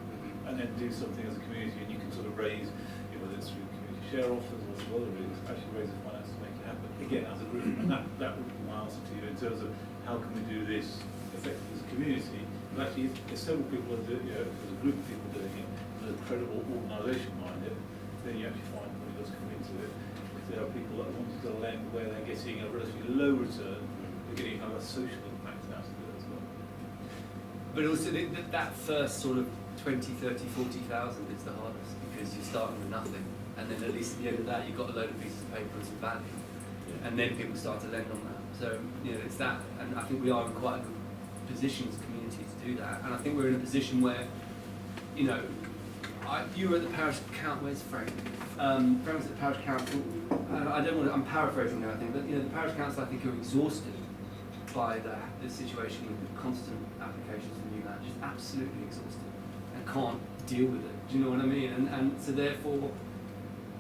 and then do something as a community, and you can sort of raise, whether it's through community share offers or some other routes, actually raise the finance to make it happen, again, as a group. And that would be my answer to you in terms of how can we do this effectively as a community. But actually, if several people are doing it, there's a group of people doing it, there's a credible organisation behind it, then you actually find does come into it. Because there are people that want to lend where they're getting a relatively low return, they're getting kind of a social impact out of it as well. But also that first sort of 20, 30, 40,000 is the hardest, because you're starting with nothing, and then at least at the end of that you've got a load of pieces of paper and some value, and then people start to lend on that. So it's that, and I think we are in quite a good position as a community to do that. And I think we're in a position where, you were at the parish council. Where's Frank? Frank was at the parish council. I don't want to. I'm paraphrasing now, I think, but the parish council, I think, are exhausted by the situation with constant applications for new land, just absolutely exhausted, and can't deal with it. Do you know what I mean? And so therefore,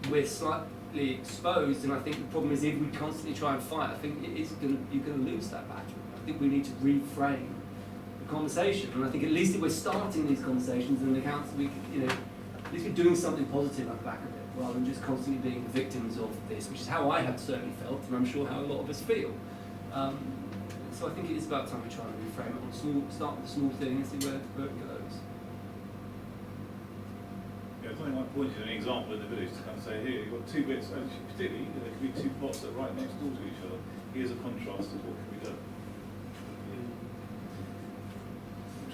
we're slightly exposed. And I think the problem is, if we constantly try and fight, I think you're going to lose that battle. I think we need to reframe the conversation, and I think at least if we're starting these conversations in the council, we at least we're doing something positive on the back of it, rather than just constantly being victims of this, which is how I have certainly felt, and I'm sure how a lot of us feel. So I think it is about time we try and reframe it, start with a small thing and see where it goes. Yeah, something like pointing an example in the village to kind of say, here, you've got two bits, and particularly, there could be two plots that are right next door to each other. Here's a contrast of what can be done.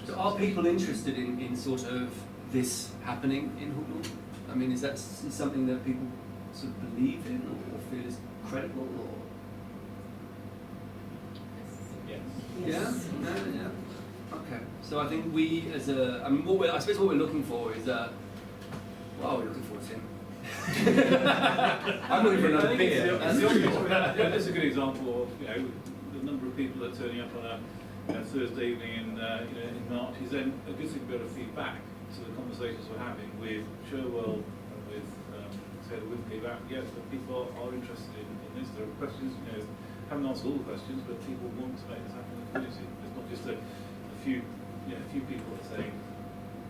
So are people interested in sort of this happening in Hook Norton? I mean, is that something that people sort of believe in or feel is credible? Or? Yes. Yeah? Yeah. Okay. So I think we, I suppose what we're looking for is, what are we looking for, Tim? I'm looking for another beer. That's a good example of the number of people that are turning up on a Thursday evening in March is then a good thing to be able to feed back to the conversations we're having with Sherwell and with Taylor Wimpey about the people are interested in this. There are questions, haven't answered all the questions, but people want to make this happen in the community. There's not just a few people that are saying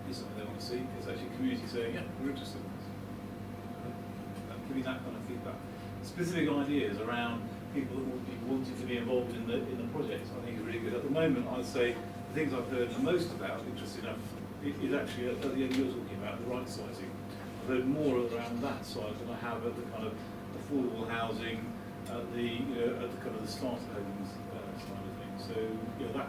this is something they want to see. It's actually a community saying, yeah, we're interested in this. Giving that kind of feedback. Specific ideas around people that would be wanting to be involved in the project, I think is really good. At the moment, I'd say the things I've heard the most about, interesting enough, is actually at the end you're talking about, the right sizing. I've heard more around that side than I have at the kind of affordable housing, at the kind of the starter homes side of things. So that,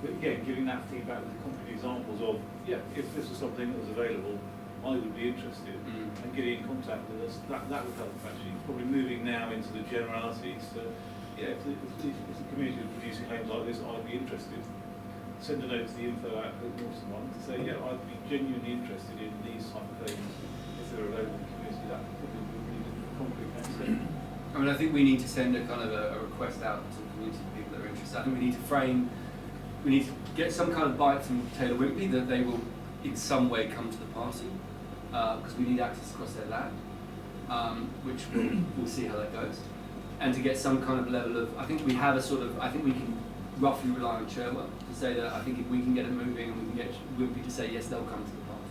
but again, giving that feedback with concrete examples of if this was something that was available, I would be interested, and getting in contact with us. That would help actually. Probably moving now into the generalities. If the community is producing homes like this, I'd be interested. Send a note to the info at Hook Norton one to say, I'd be genuinely interested in these type of things if they're available in the community. That would probably be really concrete next step. I mean, I think we need to send a kind of a request out to the community of people that are interested. I think we need to get some kind of bite from Taylor Wimpey that they will in some way come to the party, because we need access across their land, which we'll see how that goes. And to get some kind of level of, I think we can roughly rely on Cherwell to say that I think if we can get it moving and we can get Wimpey to say yes, they'll come to the party.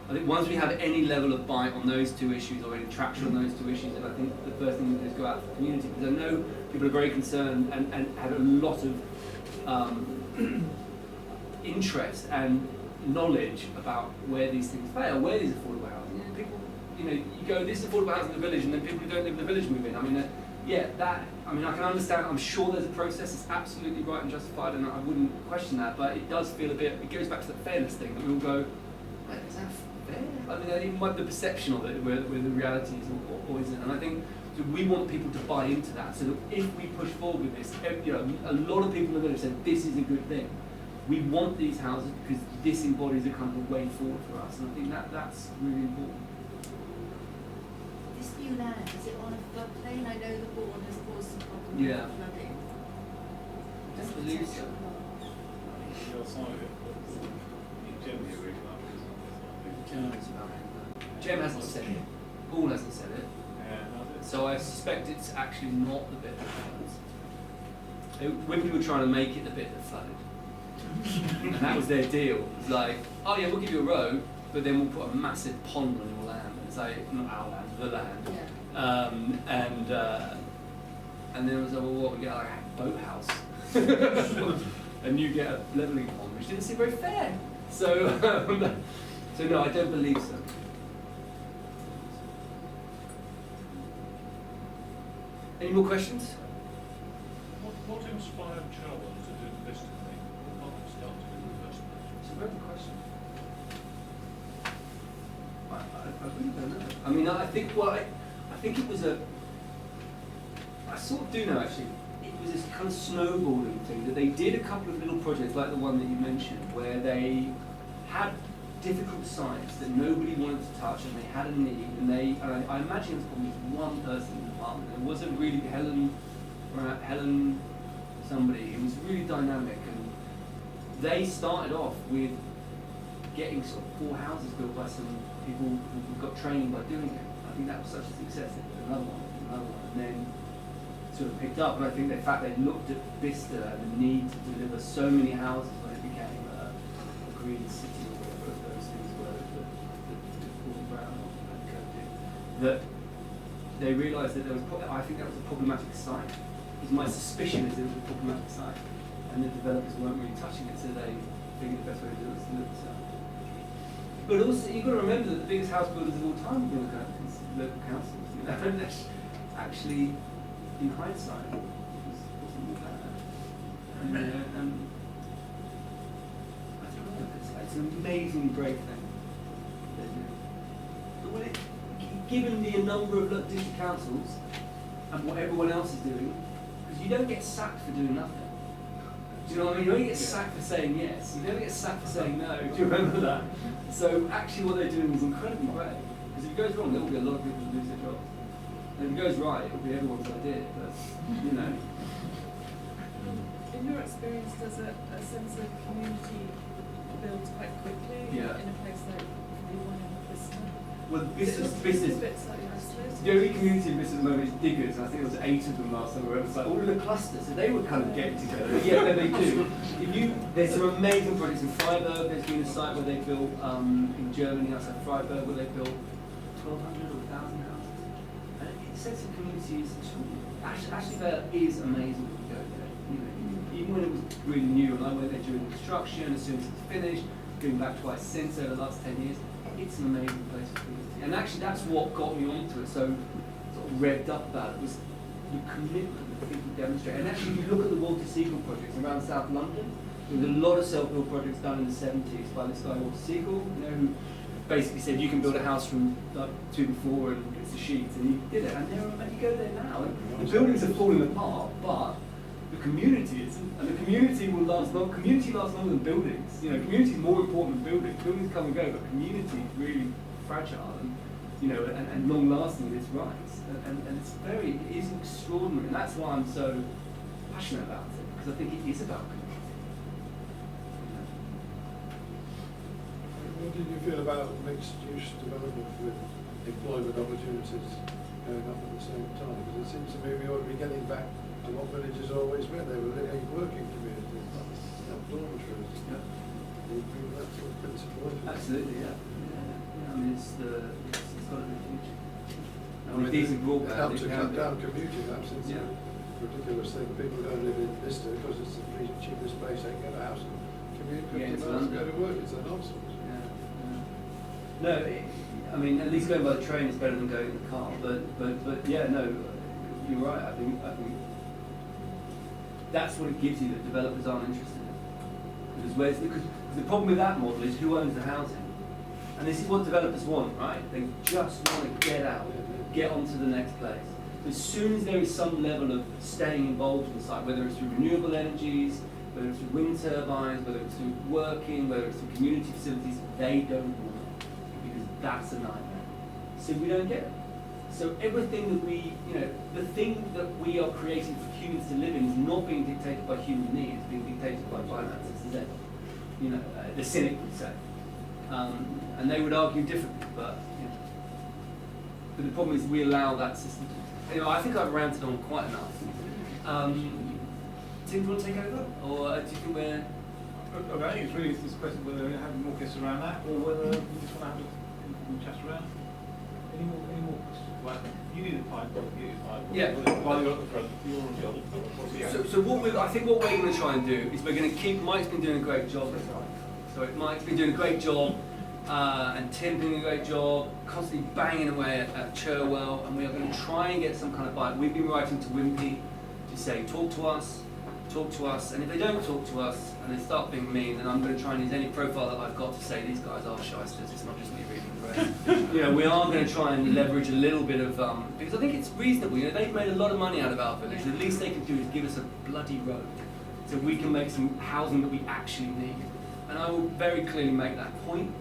I think once we have any level of bite on those two issues or any traction on those two issues, then I think the first thing we do is go out to the community, because I know people are very concerned and have a lot of interest and knowledge about where these things fail, where these affordable housing. People, you go, this is affordable housing in the village, and then people who don't live in the village move in. I mean, I can understand. I'm sure there's a process. It's absolutely right and justified, and I wouldn't question that. But it does feel a bit. It goes back to the fairness thing that we all go, is that fair? I mean, even like the perception of it, where the reality is or isn't. And I think we want people to buy into that. So that if we push forward with this, a lot of people in the village said this is a good thing. We want these houses because this embodies a kind of a way forward for us, and I think that's really important. This new land, is it on a floodplain? I know the board has caused some problems with flooding. I believe so. The other side of it, but you generally agree with that. Jem hasn't said it. Paul hasn't said it. So I suspect it's actually not the bit that floods. Wimpey were trying to make it the bit that flooded. And that was their deal. It was like, oh yeah, we'll give you a road, but then we'll put a massive pond on your land. It's like, not our land, the land. Yeah. And then it was like, well, what, we get like a boathouse. And you get a levelling pond, which didn't seem very fair. So, so no, I don't believe so. Any more questions? What inspired Charles to do the Vista thing? What got him started in the first place? It's a very good question. I really don't know. I mean, I think it was I sort of do know actually. It was this kind of snowballing thing that they did a couple of little projects like the one that you mentioned, where they had difficult sites that nobody wanted to touch, and they had a need, and I imagine it was probably one person in the department. It wasn't really Helen somebody. It was really dynamic, and they started off with getting sort of 4 houses built by some people who got trained by doing it. I think that was such a success. Another one, and then sort of picked up. And I think the fact they looked at Vista and the need to deliver so many houses when it became a green city or whatever those things were that Paul Brown and co did, that they realised that there was. I think that was a problematic site. Because my suspicion is it was a problematic site, and the developers weren't really touching it, so they figured the best way to do it was to look at it. But also, you've got to remember that the biggest house builders of all time were local councils. You know, and that's actually, in hindsight, wasn't all bad. And I don't know, it's an amazingly brave thing. But when given the number of district councils and what everyone else is doing, because you don't get sacked for doing nothing. Do you know what I mean? You don't get sacked for saying yes. You never get sacked for saying no. Do you remember that? So actually what they're doing is incredibly brave. Because if it goes wrong, there will be a lot of people who lose their jobs. And if it goes right, it will be everyone's idea. But, you know. In your experience, does a sense of community build quite quickly in a place like the one in Vista? Well, business. The The only community in Vista at the moment is diggers, and I think there was 8 of them last time. Where it was like all of the clusters, so they were kind of getting together. Yeah, no, they do. There's some amazing projects in Freiburg. There's been a site where they built in Germany outside Freiburg where they built 1,200 or 1,000 houses. And it sense of community is actually there is amazing when you go there. You know, even when it was really new, and I went there during construction, as soon as it's finished, going back twice since over the last 10 years. It's an amazing place for community. And actually that's what got me onto it, so sort of revved up about it, was the commitment that people demonstrate. And actually if you look at the Walter Siegel projects around South London, there was a lot of self-build projects done in the 70s by this guy Walter Siegel, you know, who basically said you can build a house from like 2 to 4 and it's a sheet, and he did it. And you go there now, and the buildings are falling apart, but the community isn't, and the community will last long. Community lasts longer than buildings. You know, community is more important than buildings. Buildings come and go, but community is really fragile and, you know, and long lasting in its rights. And it is extraordinary, and that's why I'm so passionate about it, because I think it is about community. What did you feel about mixed use development with employment opportunities going up at the same time? Because it seems to me we ought to be getting back to what villages always were. They were living working communities, not dormitories. Yeah. Do you agree with that sort of principle? Absolutely, yeah. I mean, it's got to be the future. I mean, decent broadband. It helps to cut down commuting. That seems a Yeah. ridiculous thing. People don't live in Vista because it's the cheapest place they can get a house and commute 50 miles to go to work. It's a nonsense. No, I mean, at least going by the train is better than going in the car. But yeah, no, you're right. I think that's what it gives you that developers aren't interested in. Because the problem with that model is who owns the housing, and this is what developers want, right? They just want to get out, get onto the next place. As soon as there is some level of staying involved in the site, whether it's through renewable energies, whether it's through wind turbines, whether it's through working, whether it's through community facilities, they don't want it, because that's a nightmare. So we don't get it. So everything that the thing that we are creating for humans to live in is not being dictated by human needs, it's being dictated by finances, is it? You know, the cynic would say. And they would argue differently, but the problem is we allow that system to. Anyway, I think I've ranted on quite enough. Tim, do you want to take over? Or do you think we're... Okay, I think it's really this question whether we have more guests around that, or whether we just want to have a chat around. Any more questions? Right. You need a pipe, I'll give you a pipe. Yeah. While you're at the front, you're on job. So I think what we're going to try and do is we're going to keep, Mike's been doing a great job this time. So Mike's been doing a great job and Tim doing a great job, constantly banging away at Cherwell, and we are going to try and get some kind of bite. We've been writing to Wimpy to say, talk to us, and if they don't talk to us and they start being mean, then I'm going to try and use any profile that I've got to say these guys are shysters. It's not just me reading the press. You know, we are going to try and leverage a little bit of because I think it's reasonable. You know, they've made a lot of money out of our village. The least they can do is give us a bloody road, so we can make some housing that we actually need. And I will very clearly make that point.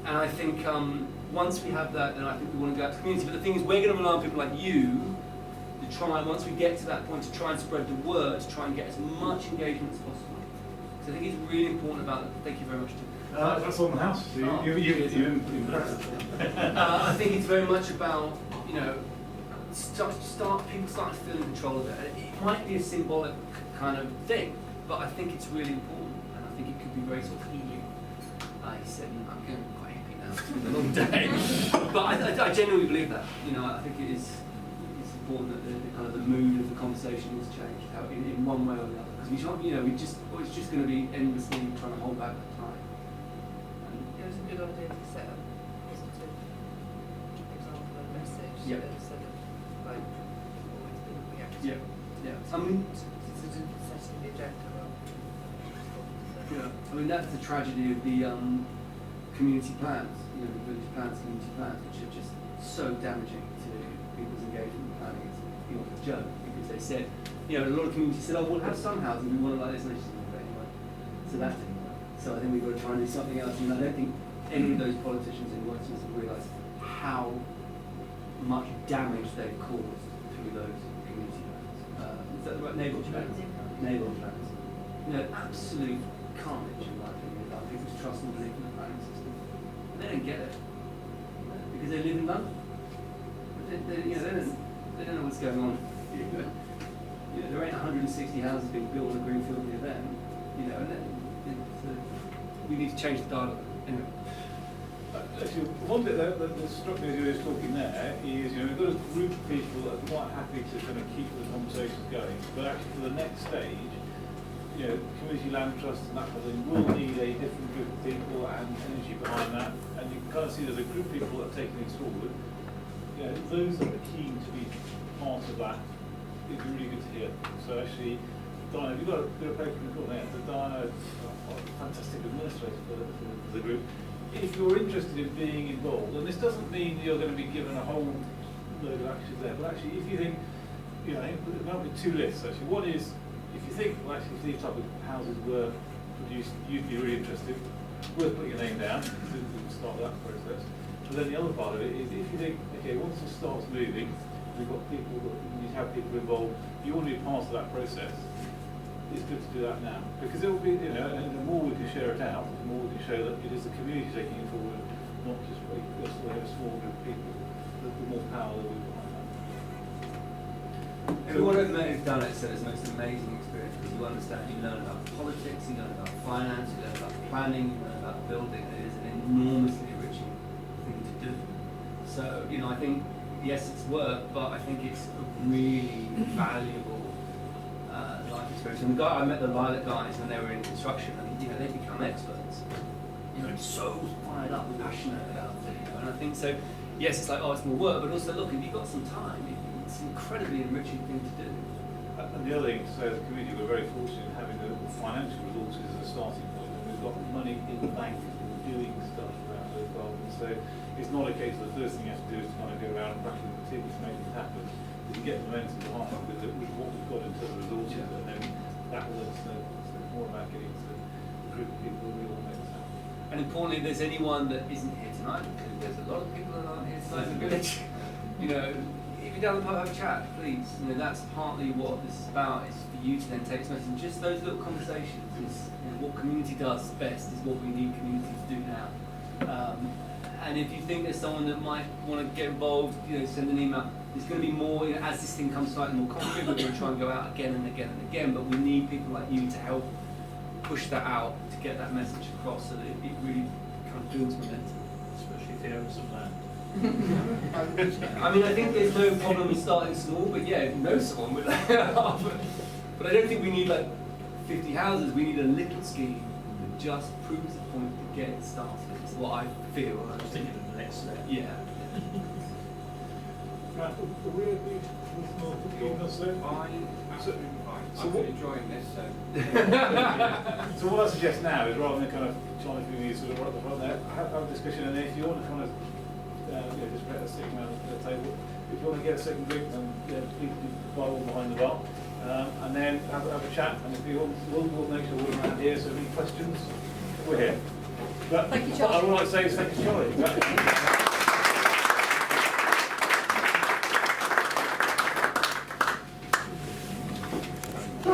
And I think once we have that, then I think we want to go out to the community. But the thing is, we're going to rely on people like you to try, once we get to that point, to try and spread the word, to try and get as much engagement as possible. So I think it's really important about it. Thank you very much, Tim. That's on the house. So you impressed. I think it's very much about, you know, people starting to feel in control of it. It might be a symbolic kind of thing, but I think it's really important, and I think it could be very sort of healing. He said, I'm going quite happy now. It's been a long day, but I genuinely believe that. You know, I think it's important that the kind of the mood of the conversation has changed, how in one way or the other. Because we can't, you know, it's just going to be endlessly trying to hold back the time. It was a good idea to set up a positive example and message instead of like always being reactive. Yeah. I mean, setting the agenda up. yeah. I mean, that's the tragedy of the community plans, you know, the village plans, community plans, which are just so damaging to people's engagement with planning. It's, you know, a joke, because they said, you know, a lot of communities said, oh, we'll have some housing, we want it like this, and they just didn't do it anyway. So that didn't work. So I think we've got to try and do something else, and I don't think any of those politicians in Westminster have realised how much damage they've caused through those community plans. Is that the right neighbourhood plans? Neighbourhood plans. You know, absolute carnage, in my opinion, about people's trust and belief in the planning system. And they don't get it, you know, because they live in London. You know, they don't know what's going on. You know, there ain't 160 houses being built on a greenfield near them. You know, and then we need to change the dialogue. Anyway. Actually, one bit that struck me as you were talking there is, you know, we've got a group of people that are quite happy to kind of keep the conversations going, but actually for the next stage, you know, community land trusts and that kind of thing will need a different group of people and energy behind that, and you can kind of see there's a group of people that are taking things forward. You know, those that are keen to be part of that is really good to hear. So actually, Diana, you've got a bit of paper in the corner there. So Diana, fantastic administrator for the group. If you're interested in being involved, and this doesn't mean you're going to be given a whole load of actions there, but actually if you think, you know, there might be two lists actually. One is, if you think, well actually if these type of houses were produced, you'd be really interested, worth putting your name down to start that process. But then the other part of it is, if you think, okay, once this starts moving, we've got people, we have people involved, you want to be part of that process, it's good to do that now. Because it will be, you know, and the more we can share it out, the more we can show that it is the community taking it forward, not just a small group of people, the more power that we've got behind that. Everyone I've met who's done it said it's the most amazing experience, because you understand, you learn about politics, you learn about finance, you learn about planning, you learn about building. It is an enormously enriching thing to do. So, you know, I think, yes, it's work, but I think it's a really valuable life experience. And I met the Lilac guys when they were in construction, and you know, they become experts. You know, so fired up and passionate about it. You know, and I think so. Yes, it's like, oh, it's more work, but also look, if you've got some time, it's an incredibly enriching thing to do. And the other thing to say, as a community, we're very fortunate in having the financial resources as a starting point, and we've got money in the bank for doing stuff around those gardens. So it's not a case of the first thing you have to do is to kind of go around and practice the tips to make things happen. You get momentum behind with what we've got in terms of resources, and then that will let us know. So it's more about getting to a group of people who will make this happen. And importantly, if there's anyone that isn't here tonight, because there's a lot of people that aren't here tonight in the village, you know, if you're down the pub, have a chat, please. You know, that's partly what this is about, is for you to then take this message. And just those little conversations is, you know, what community does best is what we need community to do now. And if you think there's someone that might want to get involved, you know, send an email. There's going to be more, you know, as this thing comes slightly more concrete, we're going to try and go out again and again and again, but we need people like you to help push that out, to get that message across, so that it really kind of builds momentum. Especially if you own some land. I mean, I think there's no problem with starting small, but yeah, if you know someone with that. But I don't think we need like 50 houses, we need a little scheme just proves the point to get it started. It's what I feel. I was thinking of the next step. Yeah. Right, are we agree with more thinking on so? Absolutely fine. So I'm what- enjoying this, so. So what I suggest now is rather than kind of trying to do these sort of right at the front there, have a discussion, and if you want to kind of just let us sit around the table, if you want to get a second drink, then please do by all behind the bar, and then have a chat, and if you want, we'll make sure we're around here, so any questions, we're here. But Thank you, what I Charlie. would like to say is thank you, Charlie.